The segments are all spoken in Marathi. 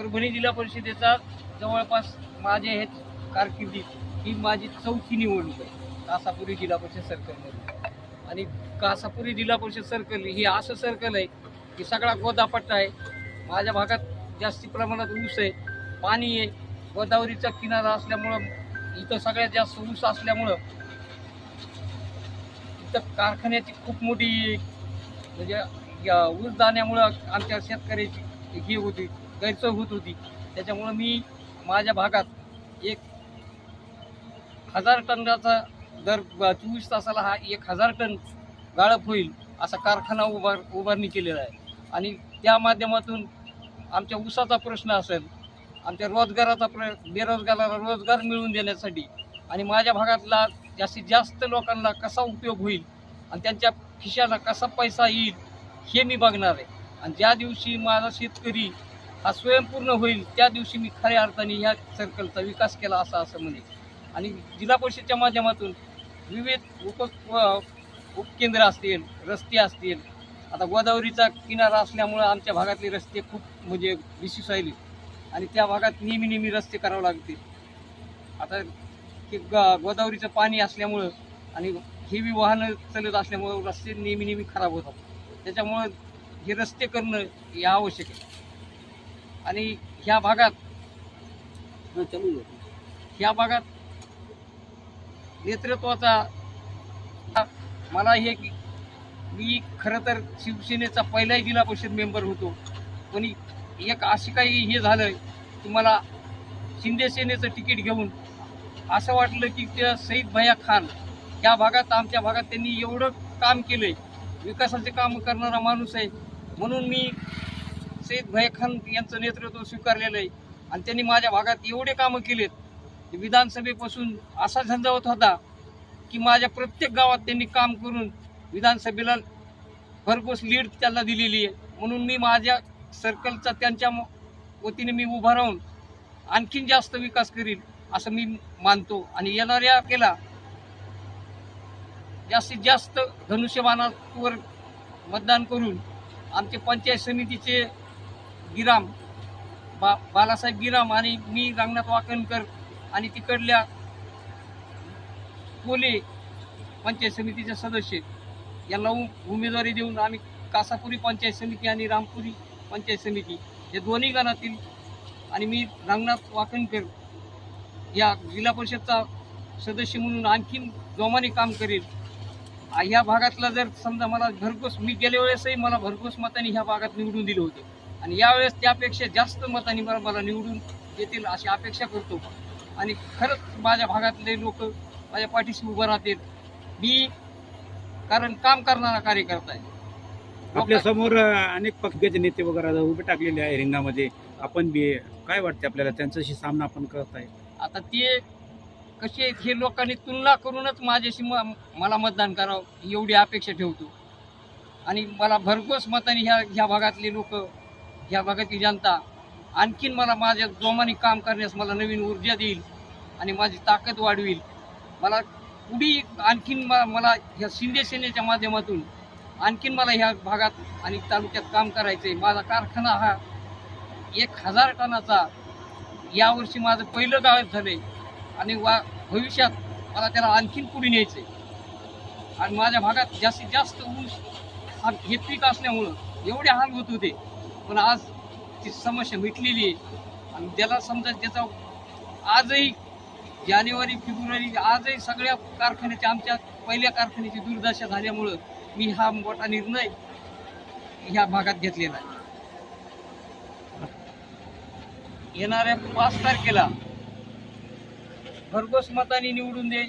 परभणी जिल्हा परिषदेचा जवळपास माझ्या हे कारकिर्दीत ही माझी 4थी निवडणूक आहे कासापुरी जिल्हा परिषद सर्कलमध्ये. आणि कासापुरी जिल्हा परिषद सर्कल ही असं सर्कल आहे की सगळा गोदापट्टा आहे. माझ्या भागात जास्ती प्रमाणात ऊस आहे, पाणी आहे, गोदावरीचा किनारा असल्यामुळं इथं सगळ्यात जास्त ऊस असल्यामुळं इथं कारखान्याची खूप मोठी म्हणजे ऊस दाण्यामुळं आमच्या शेतकऱ्याची ही होती, गैरसोय होत होती. त्याच्यामुळं मी माझ्या भागात 1000 टनाचा दर 24 तासाला हा 1000 टन गाळप होईल असा कारखाना उभारणी केलेला आहे. आणि त्या माध्यमातून आमच्या ऊसाचा प्रश्न असेल, आमच्या रोजगाराचा बेरोजगाराला रोजगार मिळवून देण्यासाठी आणि माझ्या भागातला जास्तीत जास्त लोकांना कसा उपयोग होईल आणि त्यांच्या खिशाला कसा पैसा येईल हे मी बघणार आहे. आणि ज्या दिवशी माझा शेतकरी हा स्वयंपूर्ण होईल त्या दिवशी मी खऱ्या अर्थाने ह्या सर्कलचा विकास केला असं म्हणेन. आणि जिल्हा परिषदेच्या माध्यमातून विविध उपकेंद्र असतील, रस्ते असतील. आता गोदावरीचा किनारा असल्यामुळं आमच्या भागातले रस्ते खूप म्हणजे विशेष राहिले आणि त्या भागात नेहमी रस्ते करावे लागतील. आता ते गोदावरीचं पाणी असल्यामुळं आणि हेवी वाहनं चालत असल्यामुळं रस्ते नेहमी खराब होतात. त्याच्यामुळं हे रस्ते करणं हे आवश्यक आहे. आणि ह्या भागात नेतृत्वाचा मला हे मी खरं तर शिवसेनेचा पहिलाही जिल्हा परिषद मेंबर होतो, पण एक अशी काही हे झालं की मला शिंदे सेनेचं तिकीट घेऊन असं वाटलं की त्या सईद भैया खान ह्या भागात आमच्या भागात त्यांनी एवढं काम केलं आहे, विकासाचे काम करणारा माणूस आहे म्हणून मी सईद भैया खान यांचं नेतृत्व स्वीकारलेलं आहे. आणि त्यांनी माझ्या भागात एवढे कामं केलेत विधानसभेपासून असा झंझावत होता की माझ्या प्रत्येक गावात त्यांनी काम करून विधानसभेला भरघोस लीड त्यांना दिलेली आहे. म्हणून मी माझ्या सर्कलचा त्यांच्या वतीने मी उभा राहून आणखीन जास्त विकास करील असं मी मानतो. आणि येणाऱ्या केला जास्तीत जास्त धनुष्यबाणावर मतदान करून आमचे पंचायत समितीचे गिराम बालासाहेब गिराम आणि मी रंगनाथ वाकणकर आणि तिकडल्या कोले पंचायत समितीचे सदस्य यांना उमेदवारी देऊन आम्ही कासापुरी पंचायत समिती आणि रामपुरी पंचायत समिती हे दोन्ही गणातील आणि मी रंगनाथ वाकणकर या जिल्हा परिषदचा सदस्य म्हणून आणखीन जोमाने काम करेल. ह्या भागातला जर समजा मला भरघोस मी गेल्या वेळेसही मला भरघोस मतांनी ह्या भागात निवडून दिले होते आणि यावेळेस त्यापेक्षा जास्त मतांनी मला निवडून देतील अशी अपेक्षा करतो. आणि खरंच माझ्या भागातले लोक माझ्या पाठीशी उभं राहतील. मी कारण काम करणारा कार्यकर्ता आहे. आपल्या समोर अनेक पक्षाचे नेते वगैरे उभे टाकलेले आहे रिंगणामध्ये, आपण बी काय वाटते आपल्याला त्यांच्याशी सामना आपण करत आहे? आता ते कसे हे लोकांनी तुलना करूनच माझ्याशी मला मतदान करावं एवढी अपेक्षा ठेवतो. आणि मला भरघोस मताने ह्या भागातले लोक, ह्या भागातली जनता आणखीन मला माझ्या जोमाने काम करण्यास मला नवीन ऊर्जा देईल आणि माझी ताकद वाढवेल. मला पुढे आणखीन मला ह्या शिंदे सेनेच्या माध्यमातून आणखीन मला ह्या भागात आणि तालुक्यात काम करायचं आहे. माझा कारखाना हा 1000 टनाचा यावर्षी माझं पहिलं गाळप झालं आहे आणि भविष्यात मला त्याला आणखीन पुढे न्यायचं आहे. आणि माझ्या भागात जास्तीत जास्त ऊस हे पीक असल्यामुळं एवढे हाल होत होते, पण आज ती समस्या मिटलेली आहे. आणि त्याला समजा त्याचा आजही जानेवारी फेब्रुवारी आजही सगळ्या कारखान्याच्या आमच्या पहिल्या कारखान्याची दुर्दशा झाल्यामुळं मी हा मोठा निर्णय ह्या भागात घेतलेला आहे. येणाऱ्या 5 तारखेला भरघोस मताने निवडून दे.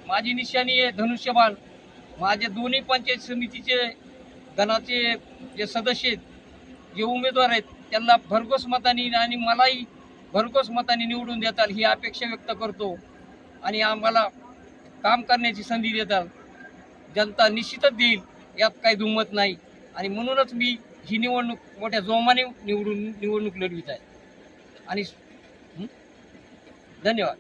माझी निशाणी आहे धनुष्यबाण. माझे दोन्ही पंचायत समितीचे गणाचे जे सदस्य आहेत, जे उमेदवार आहेत, त्यांना भरघोस मताने आणि मलाही भरघोस मताने निवडून देताल ही अपेक्षा व्यक्त करतो. आणि आम्हाला काम करण्याची संधी देताल. जनता निश्चितच देईल, यात काही दुमत नाही. आणि म्हणूनच मी ही निवडणूक मोठ्या जोमाने निवडणूक लढवित आहे. आणि धन्यवाद.